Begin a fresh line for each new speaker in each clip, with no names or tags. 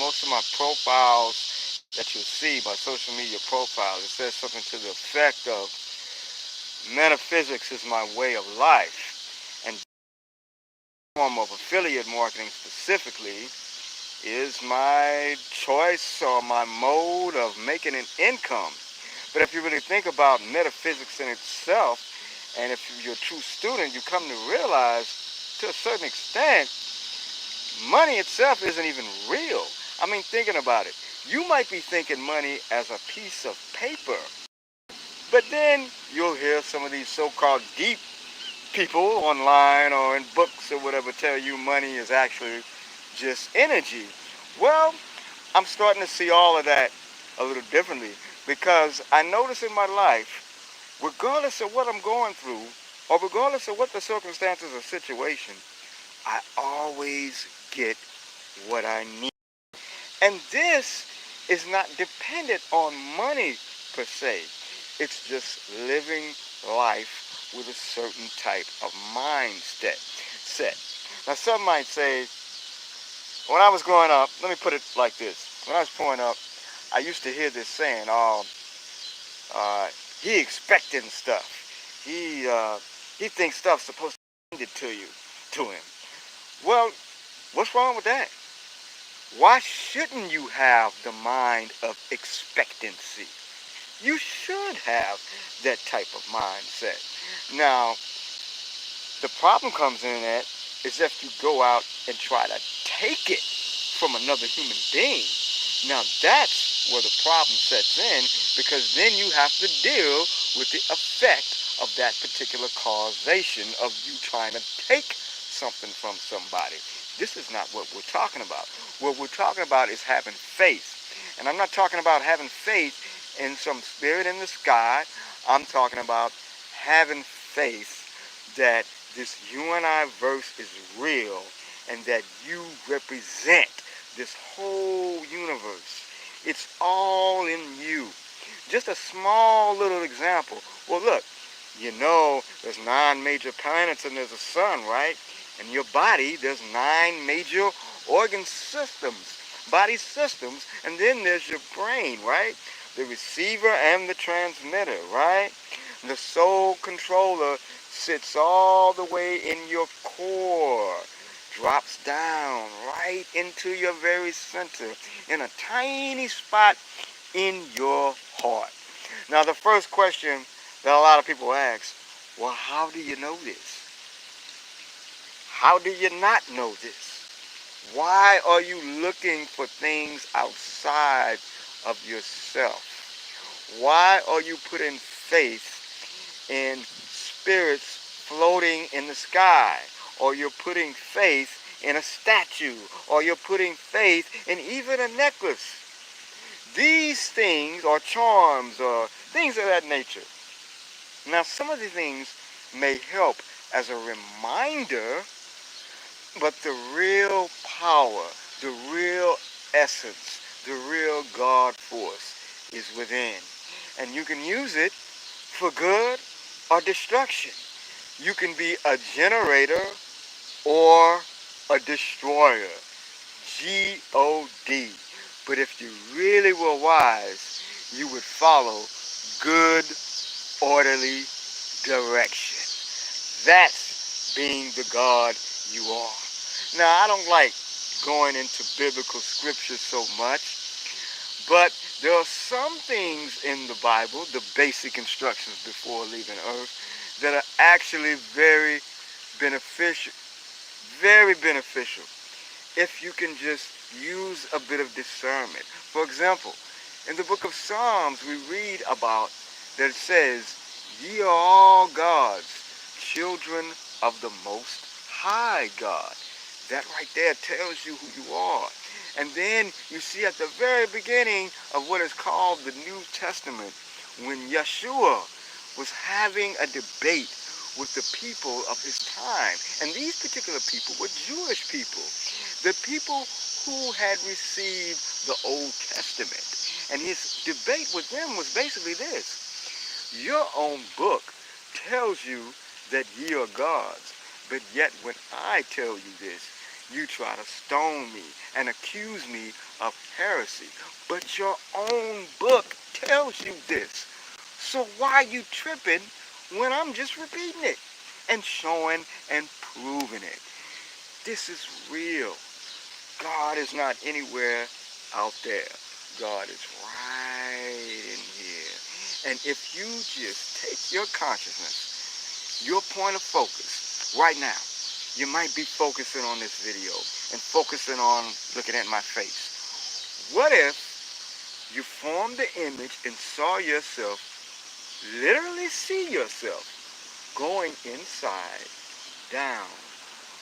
most of my profiles that you'll see, my social media profiles, it says something to the effect of metaphysics is my way of life. And form of affiliate marketing specifically is my choice or my mode of making an income. But if you really think about metaphysics in itself, and if you're a true student, you come to realize to a certain extent, money itself isn't even real. I mean, thinking about it, you might be thinking money as a piece of paper, but then you'll hear some of these so-called deep people online or in books or whatever tell you money is actually just energy. Well, I'm starting to see all of that a little differently because I notice in my life, regardless of what I'm going through or regardless of what the circumstances or situation, I always get what I need. And this is not dependent on money per se. It's just living life with a certain type of mindset. Now some might say, when I was growing up, let me put it like this. When I was growing up, I used to hear this saying, uh, he expecting stuff. He thinks stuff's supposed to be handed to him. Well, what's wrong with that? Why shouldn't you have the mind of expectancy? You should have that type of mindset. Now, the problem comes in that is if you go out and try to take it from another human being. Now that's where the problem sets in, because then you have to deal with the effect of that particular causation of you trying to take something from somebody. This is not what we're talking about. What we're talking about is having faith. And I'm not talking about having faith in some spirit in the sky. I'm talking about having faith that this you and I verse is real and that you represent this whole universe. It's all in you. Just a small little example. Well, look, you know there's 9 major planets and there's a sun, right? In your body, there's 9 major organ systems, body systems, and then there's your brain, right? The receiver and the transmitter, right? The soul controller sits all the way in your core, drops down right into your very center, in a tiny spot in your heart. Now, the first question that a lot of people ask, well, how do you know this? How do you not know this? Why are you looking for things outside of yourself? Why are you putting faith in spirits floating in the sky? Or you're putting faith in a statue? Or you're putting faith in even a necklace? These things are charms or things of that nature. Now, some of the things may help as a reminder, but the real power, the real essence, the real God force is within. And you can use it for good or destruction. You can be a generator or a destroyer. G-O-D. But if you really were wise, you would follow good, orderly direction. That's being the God you are. Now, I don't like going into biblical scripture so much, but there are some things in the Bible, the basic instructions before leaving earth, that are actually very beneficial. Very beneficial if you can just use a bit of discernment. For example, in the book of Psalms, we read about that it says, ye are all gods, children of the Most High God. That right there tells you who you are. And then you see at the very beginning of what is called the New Testament, when Yeshua was having a debate with the people of his time. And these particular people were Jewish people, the people who had received the Old Testament. And his debate with them was basically this: your own book tells you that ye are gods, but yet when I tell you this, you try to stone me and accuse me of heresy. But your own book tells you this. So why are you tripping when I'm just repeating it and showing and proving it? This is real. God is not anywhere out there. God is right in here. And if you just take your consciousness, your point of focus right now, you might be focusing on this video and focusing on looking at my face. What if you formed the image and saw yourself, literally see yourself going inside, down,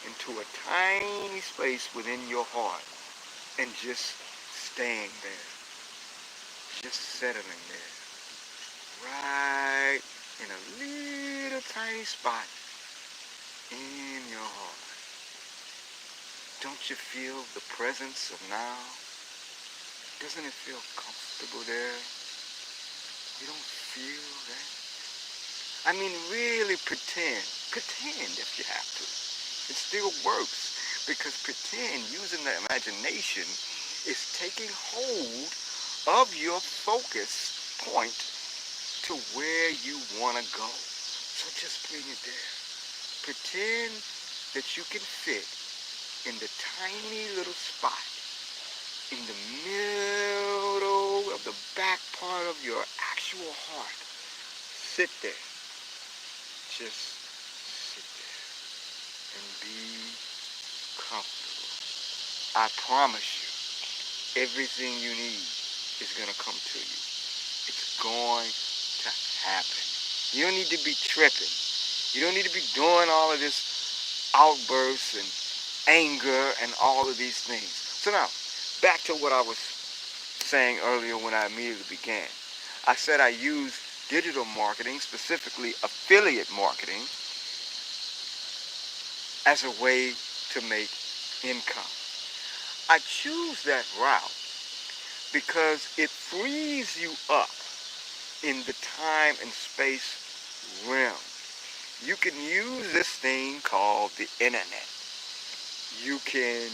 into a tiny space within your heart and just staying there, just settling there, right in a little tiny spot in your heart. Don't you feel the presence of now? Doesn't it feel comfortable there? You don't feel that? I mean, really pretend if you have to. It still works, because pretend using the imagination is taking hold of your focus point to where you want to go. So just bring it there. Pretend that you can fit in the tiny little spot in the middle of the back part of your actual heart. Sit there. Just sit there and be comfortable. I promise you, everything you need is going to come to you. It's going to happen. You don't need to be tripping. You don't need to be doing all of this outbursts and anger and all of these things. So now, back to what I was saying earlier when I immediately began. I said I use digital marketing, specifically affiliate marketing, as a way to make income. I choose that route because it frees you up in the time and space realm. You can use this thing called the internet. You can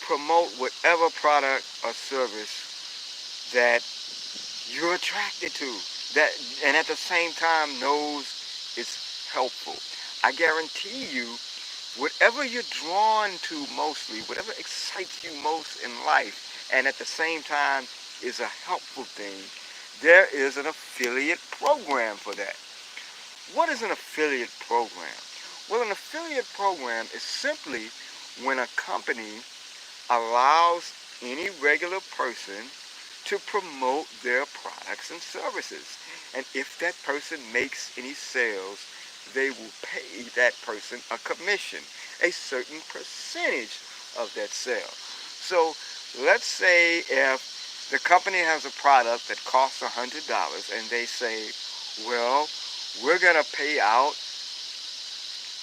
promote whatever product or service that you're attracted to, that, and at the same time knows it's helpful. I guarantee you, whatever you're drawn to mostly, whatever excites you most in life, and at the same time is a helpful thing, there is an affiliate program for that. What is an affiliate program? Well, an affiliate program is simply when a company allows any regular person to promote their products and services. And if that person makes any sales, they will pay that person a commission, a certain percentage of that sale. So let's say if the company has a product that costs $100 and they say, well, we're going to pay out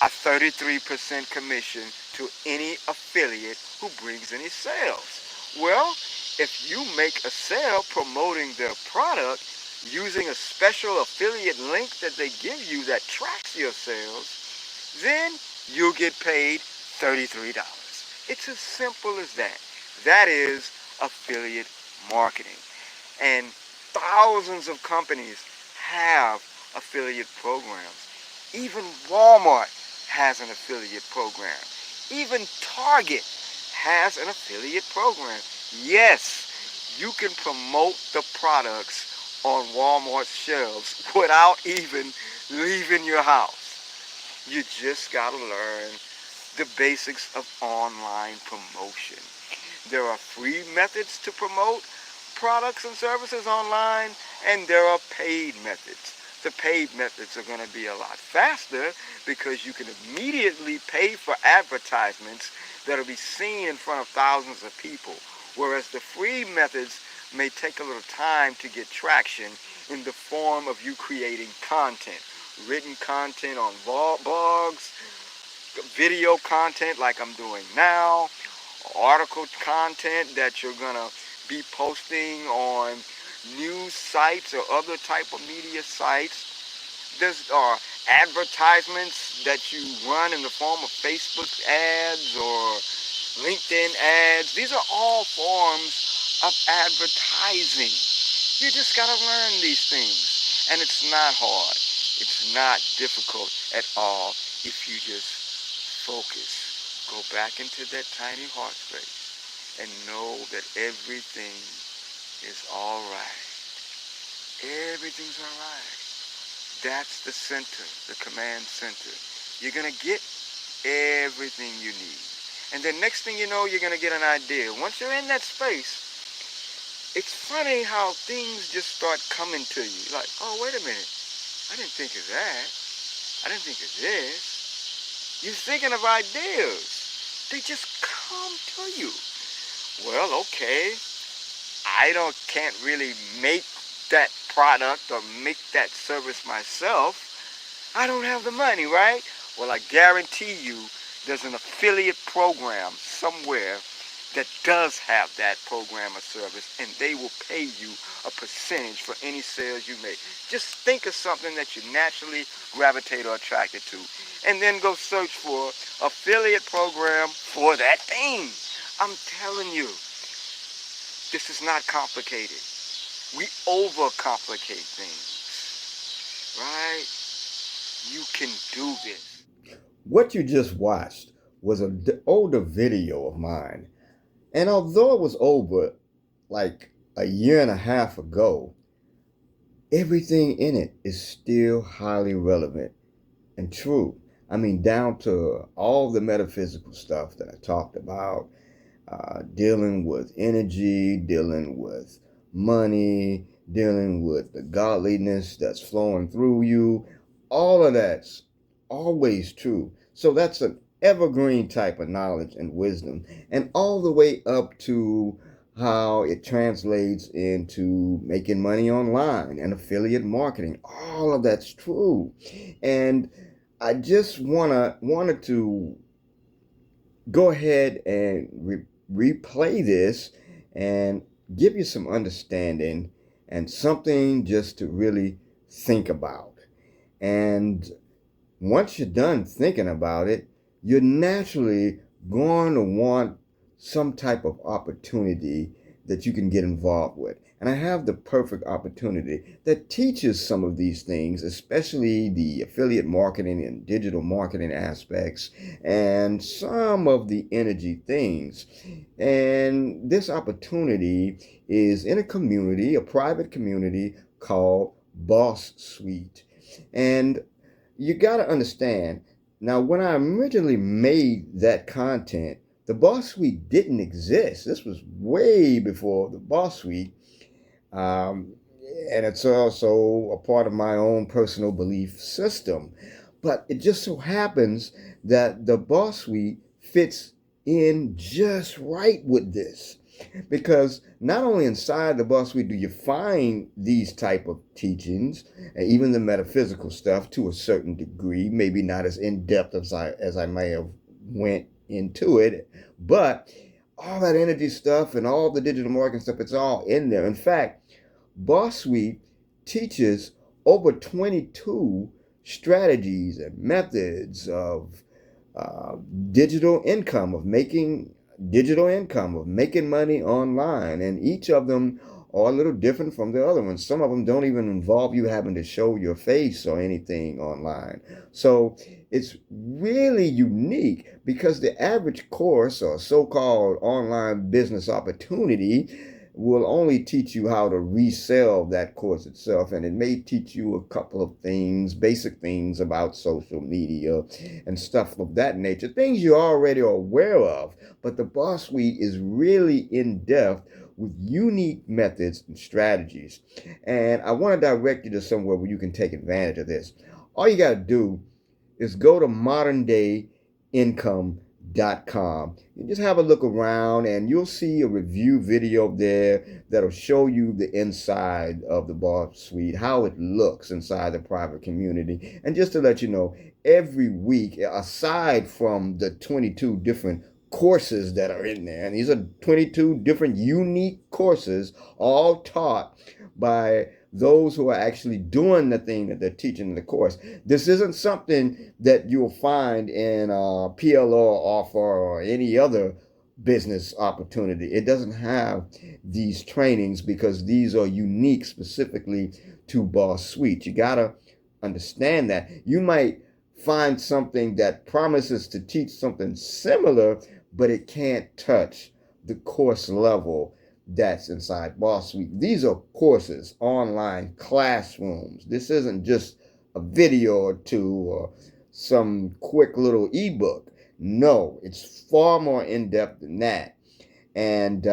a 33% commission to any affiliate who brings any sales. Well, if you make a sale promoting their product using a special affiliate link that they give you that tracks your sales, then you'll get paid $33. It's as simple as that. That is affiliate marketing. And thousands of companies have affiliate programs. Even Walmart has an affiliate program. Even Target has an affiliate program. Yes, you can promote the products on Walmart's shelves without even leaving your house. You just got to learn the basics of online promotion. There are free methods to promote products and services online, and there are paid methods. The paid methods are going to be a lot faster because you can immediately pay for advertisements that will be seen in front of thousands of people, whereas the free methods may take a little time to get traction in the form of you creating content, written content on blogs, video content like I'm doing now, article content that you're going to be posting on news sites or other type of media sites. There's advertisements that you run in the form of Facebook ads or LinkedIn ads. These are all forms of advertising. You just got to learn these things. And it's not hard. It's not difficult at all if you just focus. Go back into that tiny heart space and know that everything is all right. Everything's all right. That's the center, the command center. You're going to get everything you need. And then next thing you know, you're going to get an idea. Once you're in that space, it's funny how things just start coming to you. Like, oh, wait a minute. I didn't think of that. I didn't think of this. You're thinking of ideas. They just come to you. Well, okay. Can't really make that product or make that service myself. I don't have the money, right? Well, I guarantee you there's an affiliate program somewhere that does have that program or service, and they will pay you a percentage for any sales you make. Just think of something that you naturally gravitate or attracted to, and then go search for affiliate program for that thing. I'm telling you, this is not complicated. We overcomplicate things, right? You can do this. What you just watched was an older video of mine. And although it was over like a year and a half ago, everything in it is still highly relevant and true. I mean, down to all the metaphysical stuff that I talked about, dealing with energy, dealing with money, dealing with the godliness that's flowing through you. All of that's always true. So that's an evergreen type of knowledge and wisdom, and all the way up to how it translates into making money online and affiliate marketing. All of that's true. And I just wanted to go ahead and replay this and give you some understanding and something just to really think about. And once you're done thinking about it, you're naturally going to want some type of opportunity that you can get involved with. And I have the perfect opportunity that teaches some of these things, especially the affiliate marketing and digital marketing aspects and some of the energy things. And this opportunity is in a community, a private community called Boss Suite. And you got to understand, now when I originally made that content, the Boss Suite didn't exist. This was way before the Boss Suite. And it's also a part of my own personal belief system. But it just so happens that the Boss Suite fits in just right with this. Because not only inside the Boss Suite do you find these type of teachings, and even the metaphysical stuff to a certain degree, maybe not as in-depth as I may have went into it, but all that energy stuff and all the digital marketing stuff, it's all in there. In fact, Boss Suite teaches over 22 strategies and methods of digital income, of making money online. And each of them are a little different from the other ones. Some of them don't even involve you having to show your face or anything online. So it's really unique, because the average course or so-called online business opportunity will only teach you how to resell that course itself, and it may teach you a couple of things, basic things about social media and stuff of that nature, things you're already aware of. But the Boss Suite is really in depth with unique methods and strategies. And I want to direct you to somewhere where you can take advantage of this. All you got to do is go to moderndayincome.com. You just have a look around and you'll see a review video there that'll show you the inside of the Boss Suite, how it looks inside the private community. And just to let you know, every week, aside from the 22 different courses that are in there, and these are 22 different unique courses, all taught by those who are actually doing the thing that they're teaching in the course. This isn't something that you'll find in a PLO offer or any other
business opportunity. It doesn't have these trainings because these are unique specifically to Boss Suite. You got to understand that. You might find something that promises to teach something similar, but it can't touch the course level that's inside Boss Suite. These are courses, online classrooms. This isn't just a video or two or some quick little ebook. No, it's far more in depth than that. And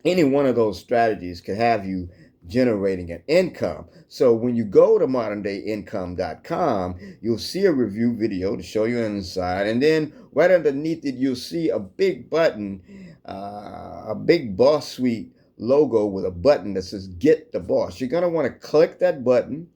any one of those strategies could have you generating an income. So when you go to moderndayincome.com, you'll see a review video to show you inside. And then right underneath it, you'll see a big button, a big Boss Suite logo with a button that says Get the Boss. You're going to want to click that button.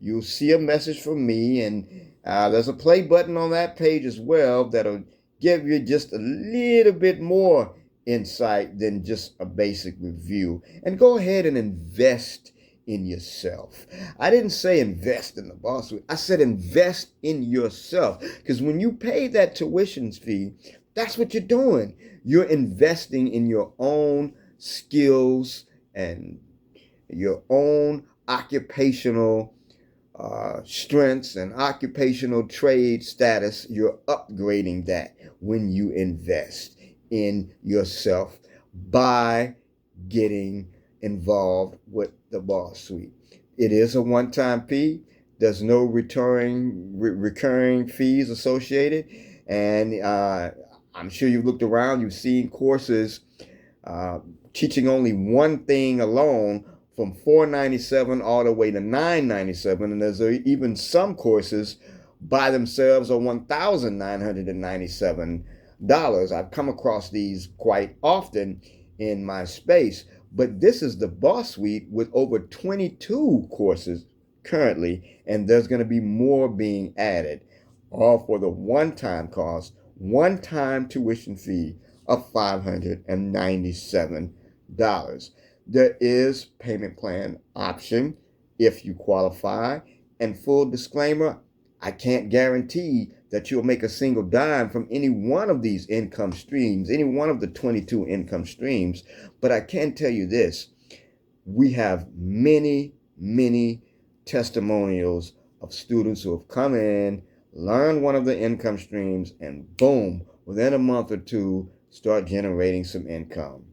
You'll see a message from me, and there's a play button on that page as well that'll give you just a little bit more insight than just a basic review. And go ahead and invest in yourself. I didn't say invest in the Boss Suite. I said invest in yourself. Because when you pay that tuition fee, that's what you're doing. You're investing in your own skills and your own occupational strengths and occupational trade status. You're upgrading that when you invest in yourself by getting involved with the Boss Suite. It is a one-time fee. There's no recurring fees associated. And I'm sure you've looked around, you've seen courses teaching only one thing alone from $497 all the way to $997, and there's even some courses by themselves are $1,997. I've come across these quite often in my space, but this is the Boss Suite with over 22 courses currently, and there's going to be more being added, all for the one-time cost, one-time tuition fee of $597. There is payment plan option if you qualify. And full disclaimer, I can't guarantee that you'll make a single dime from any one of these income streams, any one of the 22 income streams. But I can tell you this, we have many, many testimonials of students who have come in, learned one of the income streams, and boom, within a month or two, start generating some income.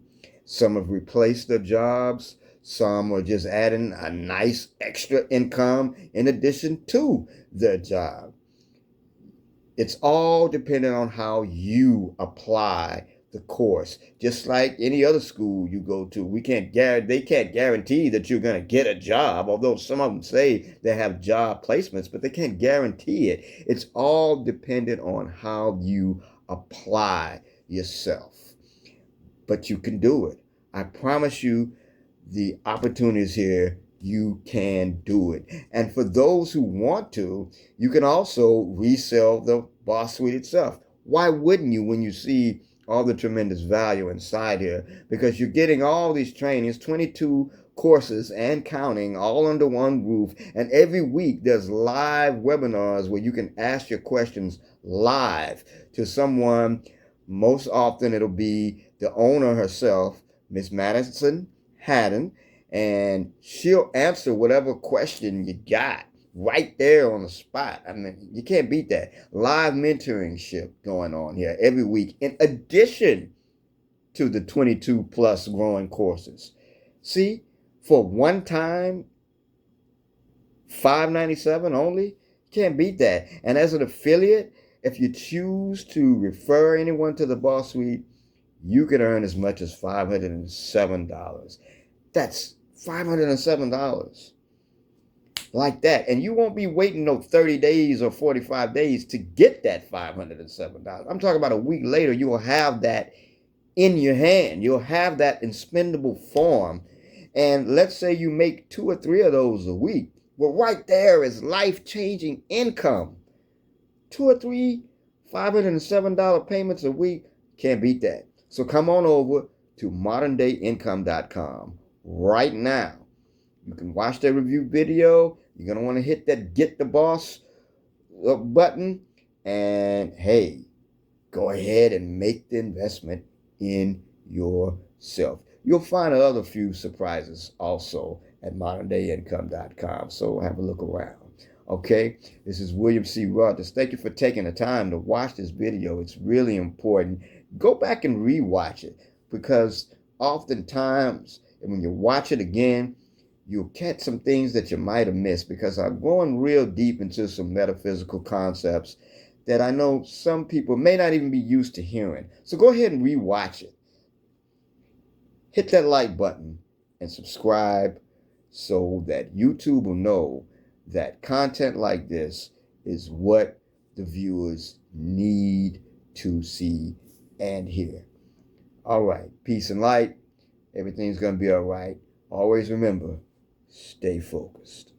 Some have replaced their jobs. Some are just adding a nice extra income in addition to their job. It's all dependent on how you apply the course. Just like any other school you go to, they can't guarantee that you're going to get a job, although some of them say they have job placements, but they can't guarantee it. It's all dependent on how you apply yourself. But you can do it. I promise you, the opportunity is here. You can do it. And for those who want to, you can also resell the Boss Suite itself. Why wouldn't you when you see all the tremendous value inside here? Because you're getting all these trainings, 22 courses and counting, all under one roof. And every week there's live webinars where you can ask your questions live to someone. Most often it'll be the owner herself, Miss Madison Haddon, and she'll answer whatever question you got right there on the spot. I mean, you can't beat that. Live mentoringship going on here every week, in addition to the 22 plus growing courses. See, for one time, $597 only, can't beat that. And as an affiliate, if you choose to refer anyone to the Boss Suite, you can earn as much as $507. That's $507 like that. And you won't be waiting no 30 days or 45 days to get that $507. I'm talking about a week later, you will have that in your hand. You'll have that in spendable form. And let's say you make 2 or 3 of those a week. Well, right there is life-changing income. 2 or 3 $507 payments a week, can't beat that. So come on over to moderndayincome.com right now. You can watch that review video. You're going to want to hit that Get the Boss button. And hey, go ahead and make the investment in yourself. You'll find another few surprises also at moderndayincome.com. So have a look around. Okay, this is William C. Rogers. Thank you for taking the time to watch this video. It's really important. Go back and rewatch it, because oftentimes when you watch it again, you'll catch some things that you might have missed, because I'm going real deep into some metaphysical concepts that I know some people may not even be used to hearing. So go ahead and rewatch it. Hit that like button and subscribe so that YouTube will know that content like this is what the viewers need to see and hear. All right, peace and light. Everything's going to be all right. Always remember, stay focused.